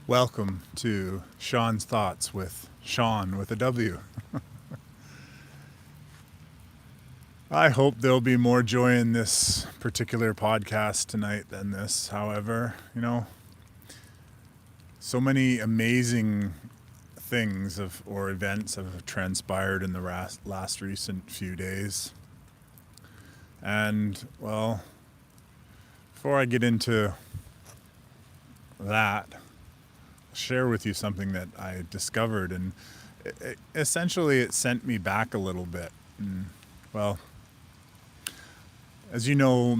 Welcome to Sean's Thoughts with Shone with a W. I hope there'll be more joy in this particular podcast tonight than this. However, so many amazing things or events have transpired in the last recent few days. And, well, before I get into that, share with you something that I discovered, and essentially it sent me back a little bit. And, well, as you know,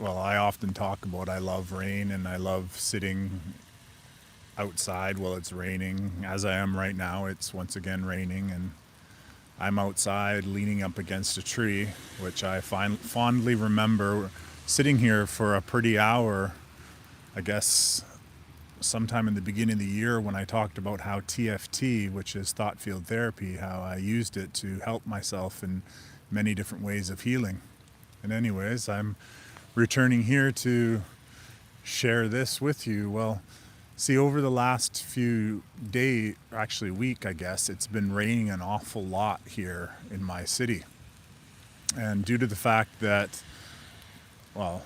I often talk about, I love rain and I love sitting outside while it's raining. As I am right now, it's once again raining, and I'm outside leaning up against a tree, which I fondly remember sitting here for a pretty hour, I guess sometime in the beginning of the year, when I talked about how TFT, which is thought field therapy, how I used it to help myself in many different ways of healing. And anyways, I'm returning here to share this with you. Well, see, over the last few days, actually week, I guess, it's been raining an awful lot here in my city. And due to the fact that, well,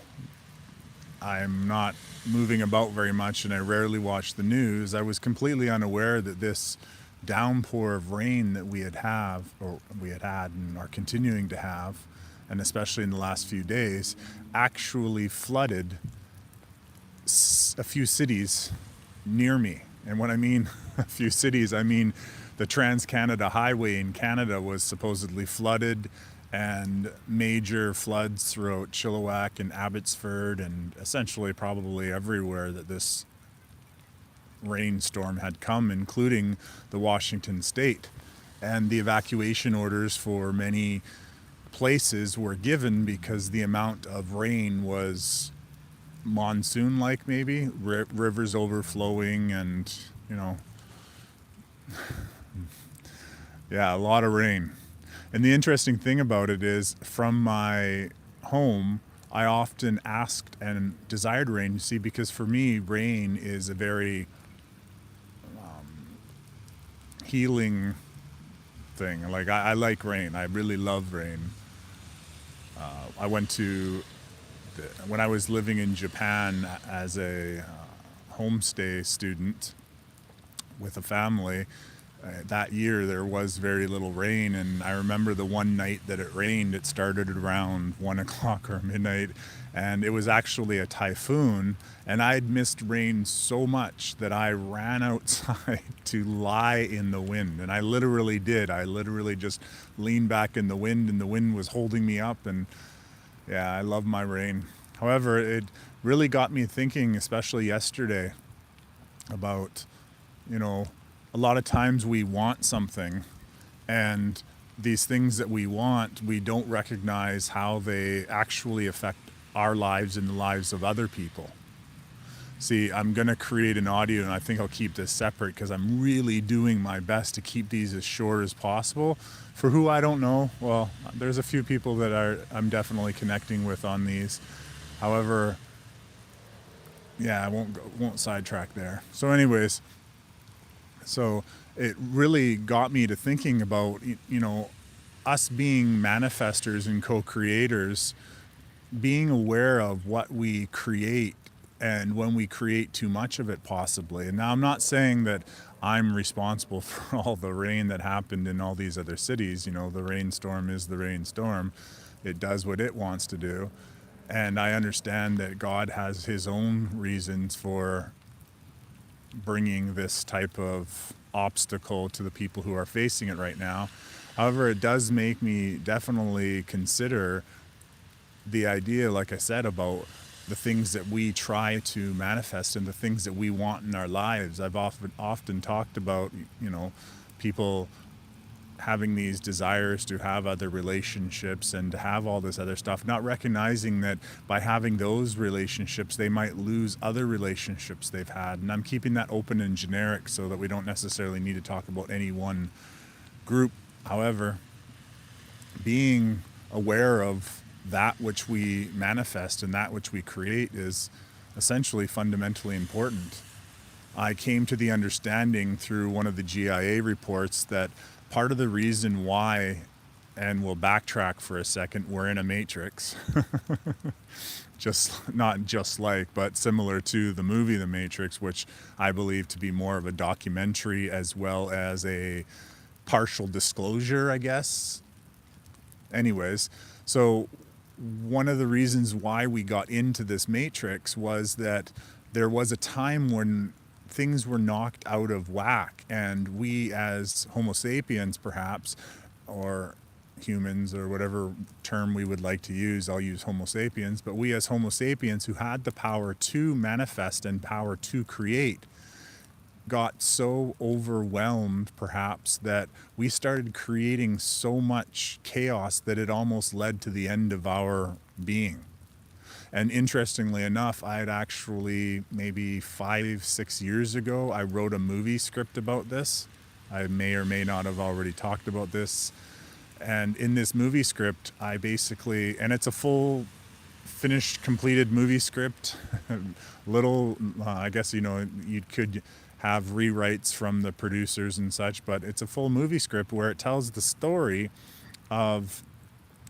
I'm not moving about very much and I rarely watch the news, I was completely unaware that this downpour of rain that we had had and are continuing to have, and especially in the last few days, actually flooded a few cities near me. And when I mean a few cities, I mean the Trans-Canada Highway in Canada was supposedly flooded, and major floods throughout Chilliwack and Abbotsford, and essentially probably everywhere that this rainstorm had come, including the Washington state. And the evacuation orders for many places were given because the amount of rain was monsoon-like, maybe, rivers overflowing, and, yeah, a lot of rain. And the interesting thing about it is, from my home, I often asked and desired rain, you see, because for me, rain is a very healing thing. Like, I like rain. I really love rain. When I was living in Japan as a homestay student with a family, that year there was very little rain, and I remember the one night that it rained, it started around 1 o'clock or midnight, and it was actually a typhoon, and I'd missed rain so much that I ran outside to lie in the wind. And I literally did. I literally just leaned back in the wind, and the wind was holding me up. And yeah, I love my rain. However, it really got me thinking, especially yesterday, about, a lot of times we want something, and these things that we want, we don't recognize how they actually affect our lives and the lives of other people. See, I'm going to create an audio, and I think I'll keep this separate because I'm really doing my best to keep these as short as possible. For who I don't know, well, there's a few people that I'm definitely connecting with on these. However, yeah, I won't sidetrack there. So anyways, so it really got me to thinking about, us being manifestors and co-creators, being aware of what we create, and when we create too much of it, possibly. And now I'm not saying that I'm responsible for all the rain that happened in all these other cities. The rainstorm is the rainstorm. It does what it wants to do. And I understand that God has his own reasons for bringing this type of obstacle to the people who are facing it right now. However, it does make me definitely consider the idea, like I said, about the things that we try to manifest and the things that we want in our lives. I've often talked about, people having these desires to have other relationships and to have all this other stuff, not recognizing that by having those relationships, they might lose other relationships they've had. And I'm keeping that open and generic so that we don't necessarily need to talk about any one group. However, being aware of that which we manifest and that which we create is essentially fundamentally important. I came to the understanding through one of the GIA reports that part of the reason why, and we'll backtrack for a second, we're in a matrix, just not just like, but similar to the movie The Matrix, which I believe to be more of a documentary as well as a partial disclosure, I guess. Anyways, so one of the reasons why we got into this matrix was that there was a time when things were knocked out of whack, and we as Homo sapiens, perhaps, or humans, or whatever term we would like to use, I'll use Homo sapiens, but we as Homo sapiens who had the power to manifest and power to create got so overwhelmed, perhaps, that we started creating so much chaos that it almost led to the end of our being. And interestingly enough, I had actually, maybe 5-6 years ago, I wrote a movie script about this. I may or may not have already talked about this. And in this movie script, I basically, and it's a full finished, completed movie script. I guess, you could have rewrites from the producers and such, but it's a full movie script where it tells the story of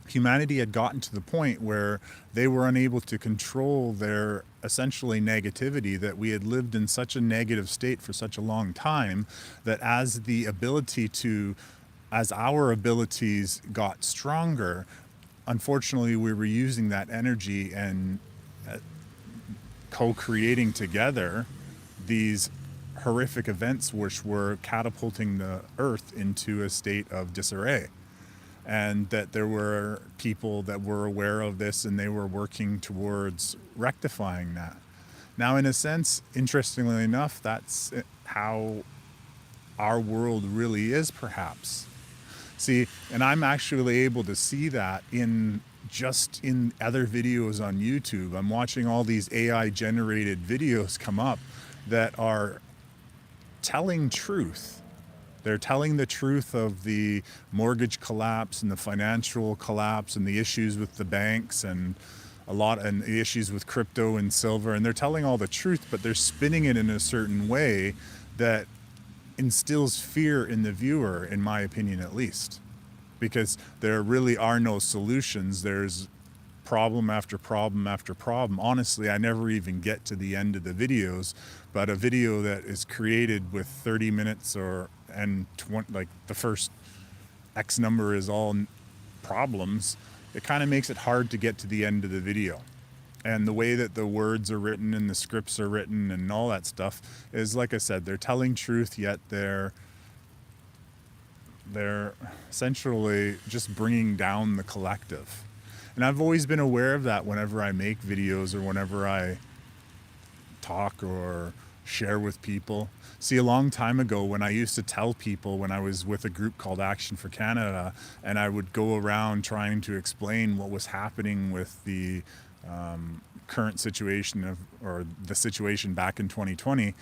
humanity had gotten to the point where they were unable to control their essentially negativity, that we had lived in such a negative state for such a long time that as our abilities got stronger, unfortunately we were using that energy and co-creating together these horrific events which were catapulting the earth into a state of disarray. And that there were people that were aware of this and they were working towards rectifying that. Now, in a sense, interestingly enough, that's how our world really is, perhaps. See, and I'm actually able to see that in other videos on YouTube. I'm watching all these AI generated videos come up that are telling truth. They're telling the truth of the mortgage collapse and the financial collapse and the issues with the banks and the issues with crypto and silver. And they're telling all the truth, but they're spinning it in a certain way that instills fear in the viewer, in my opinion, at least, because there really are no solutions. There's problem after problem after problem. Honestly, I never even get to the end of the videos, but a video that is created with 30 minutes and the first X number is all problems, it kind of makes it hard to get to the end of the video. And the way that the words are written and the scripts are written and all that stuff is, like I said, they're telling truth, yet they're essentially just bringing down the collective. And I've always been aware of that whenever I make videos or whenever I talk or share with people. See, a long time ago when I used to tell people, when I was with a group called Action for Canada, and I would go around trying to explain what was happening with the current situation or the situation back in 2020,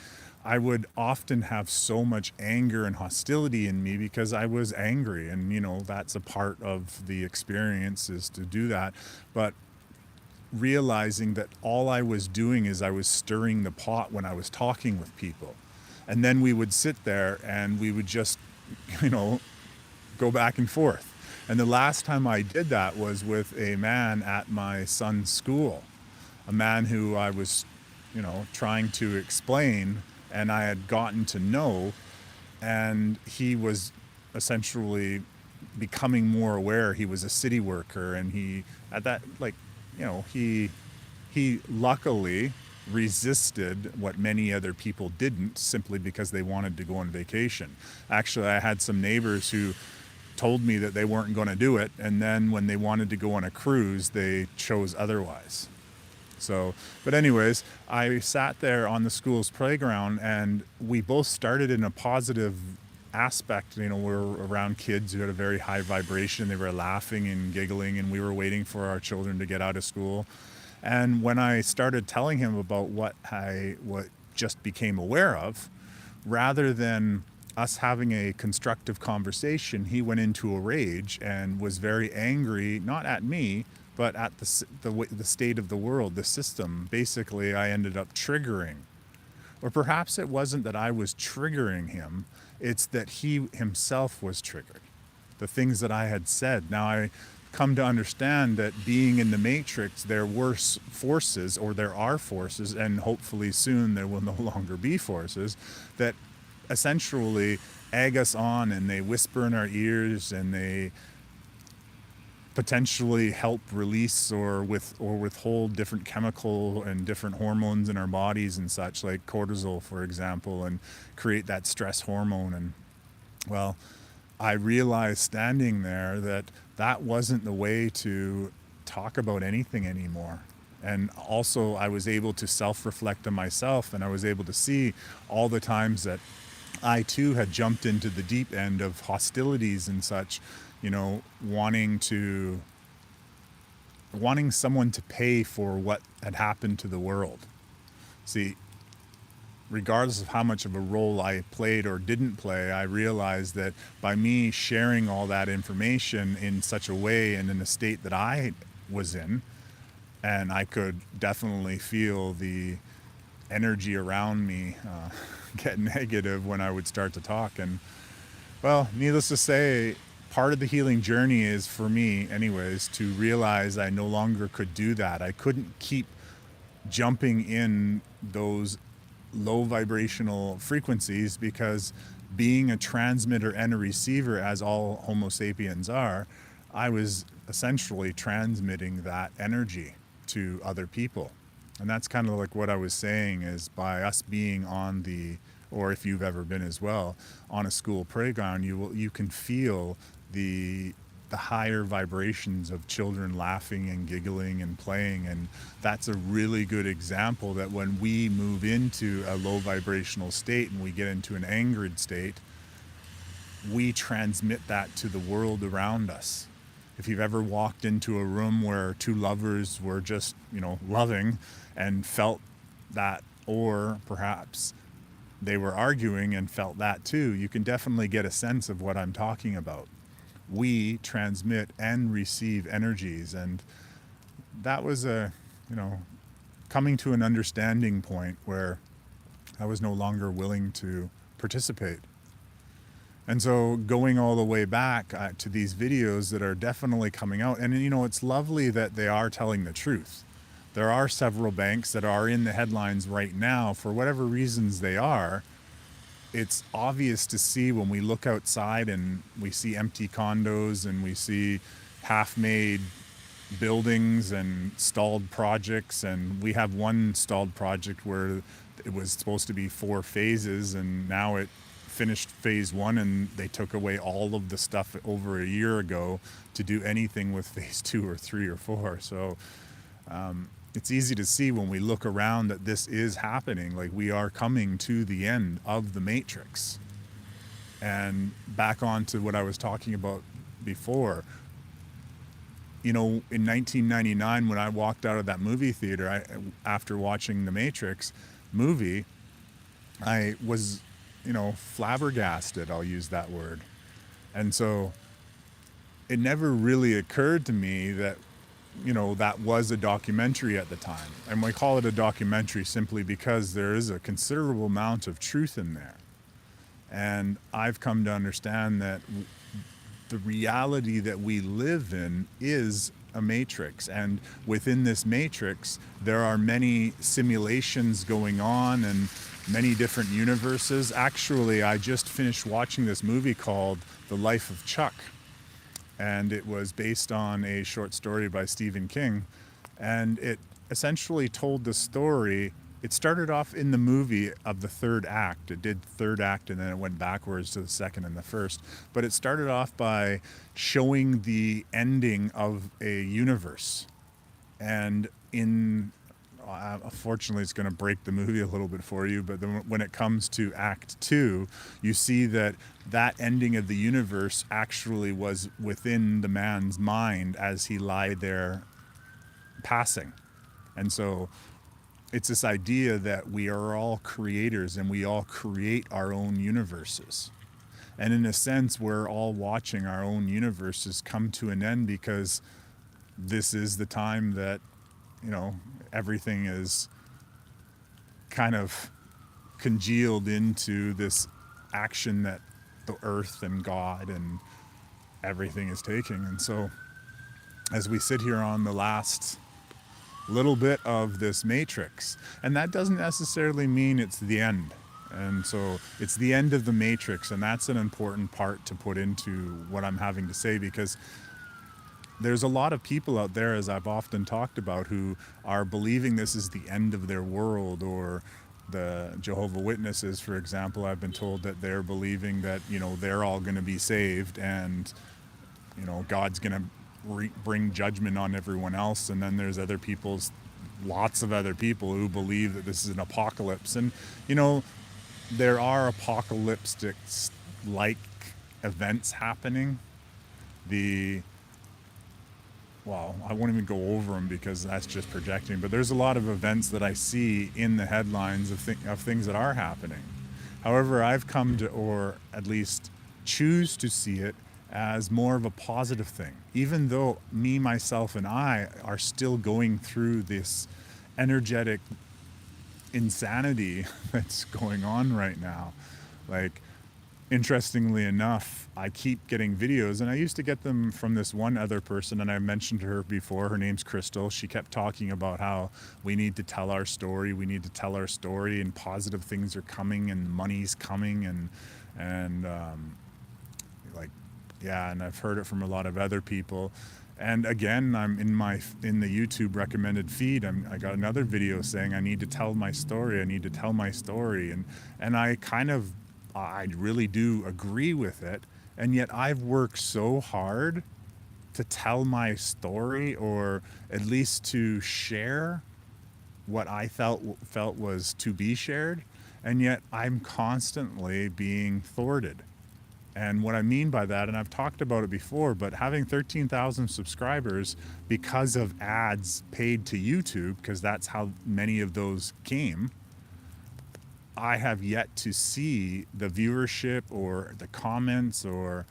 I would often have so much anger and hostility in me because I was angry, and that's a part of the experience, is to do that. But realizing that all I was doing is I was stirring the pot when I was talking with people, and then we would sit there and we would just go back and forth. And the last time I did that was with a man at my son's school, a man who I was trying to explain and I had gotten to know, and he was essentially becoming more aware. He was a city worker, and he luckily resisted what many other people didn't, simply because they wanted to go on vacation. Actually, I had some neighbors who told me that they weren't going to do it, and then when they wanted to go on a cruise, they chose otherwise. So, but anyways, I sat there on the school's playground, and we both started in a positive aspect. We're around kids who had a very high vibration. They were laughing and giggling, and we were waiting for our children to get out of school. And when I started telling him about what just became aware of, rather than us having a constructive conversation, he went into a rage and was very angry, not at me, but at the state of the world, the system. Basically, I ended up triggering Or perhaps it wasn't that I was triggering him, it's that he himself was triggered. The things that I had said. Now I come to understand that being in the matrix, there were forces, or there are forces, and hopefully soon there will no longer be forces, that essentially egg us on, and they whisper in our ears, and they potentially help release or withhold different chemical and different hormones in our bodies and such, like cortisol, for example, and create that stress hormone. And well, I realized standing there that that wasn't the way to talk about anything anymore. And also I was able to self-reflect on myself, and I was able to see all the times that I too had jumped into the deep end of hostilities and such, wanting someone to pay for what had happened to the world. See, regardless of how much of a role I played or didn't play, I realized that by me sharing all that information in such a way and in a state that I was in, and I could definitely feel the energy around me get negative when I would start to talk. And well, needless to say, part of the healing journey is, for me anyways, to realize I no longer could do that. I couldn't keep jumping in those low vibrational frequencies, because being a transmitter and a receiver, as all Homo sapiens are, I was essentially transmitting that energy to other people. And that's kind of like what I was saying, is by us being on the, or if you've ever been as well, on a school playground, you can feel the higher vibrations of children laughing and giggling and playing. And that's a really good example that when we move into a low vibrational state and we get into an angered state, we transmit that to the world around us. If you've ever walked into a room where two lovers were just, loving and felt that, or perhaps they were arguing and felt that too, you can definitely get a sense of what I'm talking about. We transmit and receive energies, and that was coming to an understanding point where I was no longer willing to participate. And so going all the way back to these videos that are definitely coming out, and it's lovely that they are telling the truth. There are several banks that are in the headlines right now for whatever reasons they are. It's obvious to see when we look outside and we see empty condos and we see half-made buildings and stalled projects. And we have one stalled project where it was supposed to be 4 phases, and now it finished phase 1, and they took away all of the stuff over a year ago to do anything with phase 2 or 3 or 4. So it's easy to see when we look around that this is happening. Like, we are coming to the end of the matrix. And back on to what I was talking about before, in 1999, when I walked out of that movie theater, after watching the Matrix movie, I was flabbergasted, I'll use that word. And so it never really occurred to me that, that was a documentary at the time. And we call it a documentary simply because there is a considerable amount of truth in there. And I've come to understand that the reality that we live in is a matrix. And within this matrix, there are many simulations going on and many different universes. Actually, I just finished watching this movie called The Life of Chuck. And it was based on a short story by Stephen King. And it essentially told the story. It started off in the movie of the 3rd act. It did 3rd act, and then it went backwards to the 2nd and the 1st. But it started off by showing the ending of a universe. And unfortunately, it's going to break the movie a little bit for you, but then when it comes to Act 2, you see that ending of the universe actually was within the man's mind as he lay there passing. And so it's this idea that we are all creators and we all create our own universes. And in a sense, we're all watching our own universes come to an end, because this is the time that, everything is kind of congealed into this action that the earth and God and everything is taking. And so as we sit here on the last little bit of this matrix, and that doesn't necessarily mean it's the end. And so it's the end of the matrix, and that's an important part to put into what I'm having to say, because there's a lot of people out there, as I've often talked about, who are believing this is the end of their world. Or the Jehovah's Witnesses, for example, I've been told that they're believing that, they're all going to be saved, and, God's going to bring judgment on everyone else. And then there's lots of other people who believe that this is an apocalypse. And, there are apocalyptic like events happening. I won't even go over them because that's just projecting, but there's a lot of events that I see in the headlines of things that are happening. However, I've come to, or at least choose to see it as more of a positive thing, even though me, myself, and I are still going through this energetic insanity that's going on right now. Like, interestingly enough, I keep getting videos, and I used to get them from this one other person, and I mentioned her before. Her name's Crystal. She kept talking about how we need to tell our story. We need to tell our story, and positive things are coming, and money's coming, and and I've heard it from a lot of other people. And again, I'm in the YouTube recommended feed. I got another video saying I need to tell my story. I need to tell my story, and I really do agree with it. And yet I've worked so hard to tell my story, or at least to share what I felt was to be shared. And yet I'm constantly being thwarted. And what I mean by that, and I've talked about it before, but having 13,000 subscribers because of ads paid to YouTube, because that's how many of those came, I have yet to see the viewership or the comments or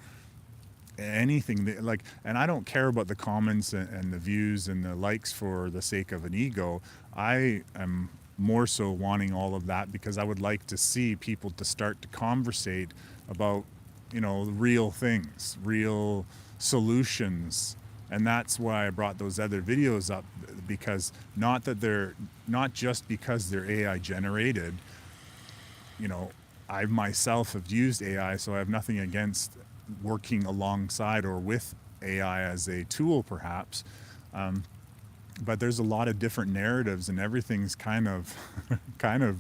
anything that, and I don't care about the comments and the views and the likes for the sake of an ego. I am more so wanting all of that because I would like to see people to start to conversate about, real things, real solutions. And that's why I brought those other videos up, because not just because they're AI generated. I myself have used AI, so I have nothing against working alongside or with AI as a tool, perhaps. But there's a lot of different narratives, and everything's kind of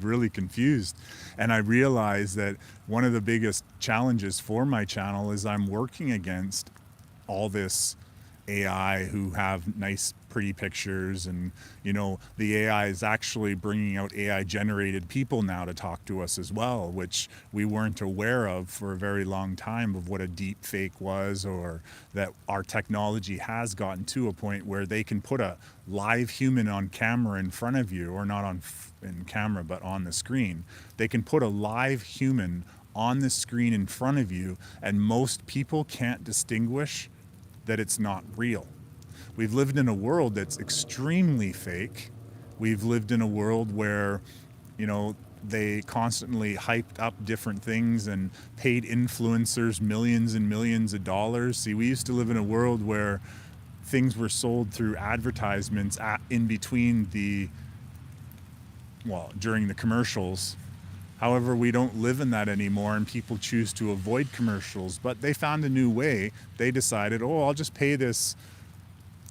really confused. And I realize that one of the biggest challenges for my channel is I'm working against all this AI who have nice, pretty pictures, and the AI is actually bringing out AI generated people now to talk to us as well, which we weren't aware of for a very long time, of what a deep fake was, or that our technology has gotten to a point where they can put a live human on camera in front of you, or not in camera but on the screen. They can put a live human on the screen in front of you, and most people can't distinguish that it's not real. We've lived in a world that's extremely fake. We've lived in a world where, they constantly hyped up different things and paid influencers millions and millions of dollars. See, we used to live in a world where things were sold through advertisements in between during the commercials. However, we don't live in that anymore, and people choose to avoid commercials. But they found a new way. They decided, I'll just pay this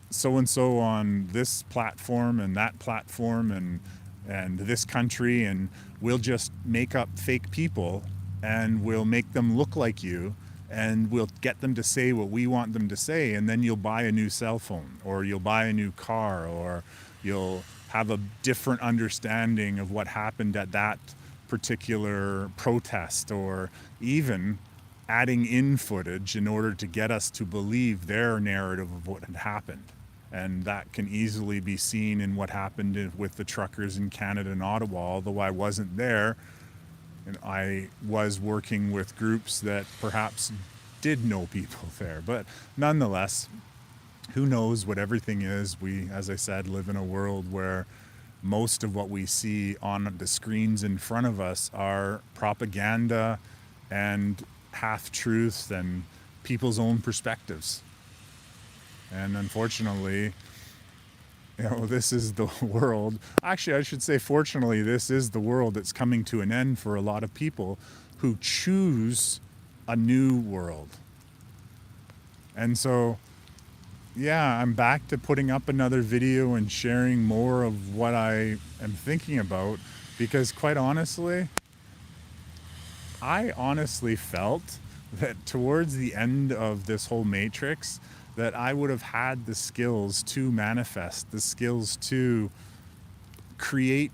so-and-so on this platform and that platform and this country, and we'll just make up fake people, and we'll make them look like you, and we'll get them to say what we want them to say, and then you'll buy a new cell phone, or you'll buy a new car, or you'll have a different understanding of what happened at that particular protest, or even adding in footage in order to get us to believe their narrative of what had happened. And that can easily be seen in what happened with the truckers in Canada and Ottawa, although I wasn't there, and I was working with groups that perhaps did know people there. But nonetheless, who knows what everything is. We, as I said, live in a world where most of what we see on the screens in front of us are propaganda and half-truths and people's own perspectives. And unfortunately, this is the world. Actually, I should say, fortunately, this is the world that's coming to an end for a lot of people who choose a new world. And so, yeah, I'm back to putting up another video and sharing more of what I am thinking about, because quite honestly, I honestly felt that towards the end of this whole matrix, that I would have had the skills to manifest, the skills to create,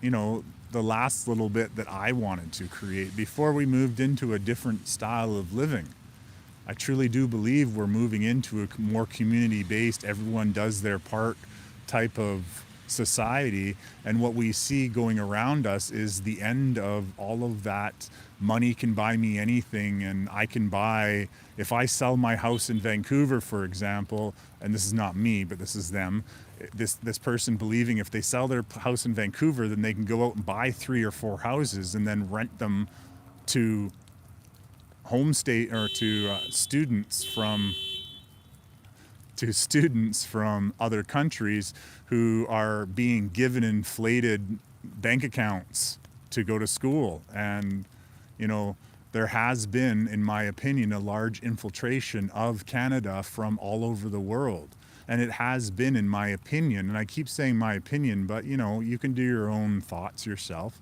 the last little bit that I wanted to create before we moved into a different style of living. I truly do believe we're moving into a more community-based, everyone does their part type of society, and what we see going around us is the end of all of that. Money can buy me anything, and I can buy, if I sell my house in Vancouver, for example, and this is not me, but this is them, this person believing if they sell their house in Vancouver, then they can go out and buy 3 or 4 houses and then rent them to homestay or to students from other countries who are being given inflated bank accounts to go to school. And there has been, in my opinion, a large infiltration of Canada from all over the world. And it has been, in my opinion, and I keep saying my opinion, but you can do your own thoughts yourself.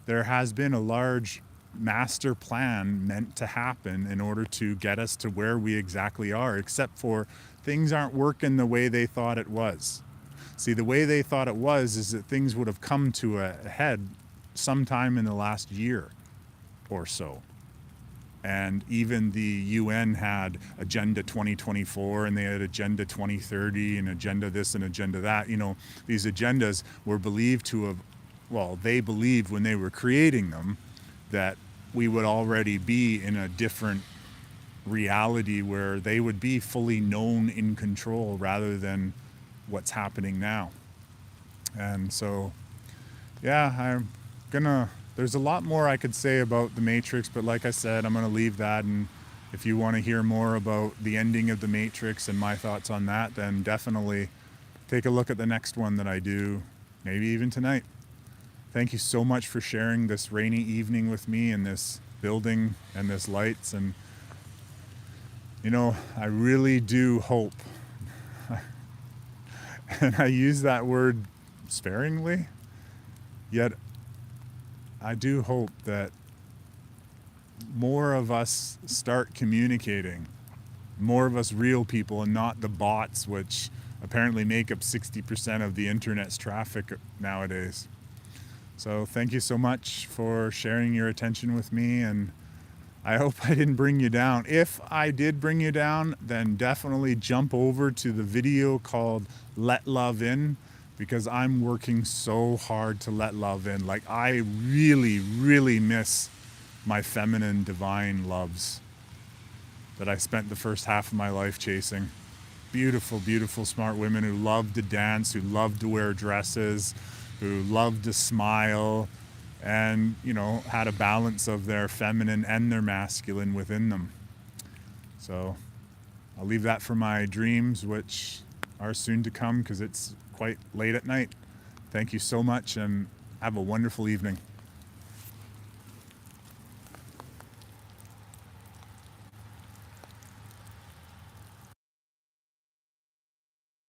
There has been a large master plan meant to happen in order to get us to where we exactly are, except for things aren't working the way they thought it was. See, the way they thought it was is that things would have come to a head sometime in the last year or so. And even the UN had Agenda 2024, and they had Agenda 2030 and Agenda this and Agenda that. These agendas were believed to have, they believed when they were creating them that we would already be in a different reality where they would be fully known, in control, rather than what's happening now. And so, yeah, there's a lot more I could say about the Matrix, but like I said, I'm going to leave that. And if you want to hear more about the ending of the Matrix and my thoughts on that, then definitely take a look at the next one that I do, maybe even tonight. Thank you so much for sharing this rainy evening with me in this building and this lights. And, I really do hope, and I use that word sparingly, yet I do hope that more of us start communicating, more of us real people and not the bots, which apparently make up 60% of the internet's traffic nowadays. So thank you so much for sharing your attention with me, and I hope I didn't bring you down. If I did bring you down, then definitely jump over to the video called Let Love In, because I'm working so hard to let love in. Like, I really, really miss my feminine divine loves that I spent the first half of my life chasing. Beautiful, beautiful, smart women who loved to dance, who loved to wear dresses, who loved to smile, and, had a balance of their feminine and their masculine within them. So I'll leave that for my dreams, which are soon to come, because it's quite late at night. Thank you so much, and have a wonderful evening.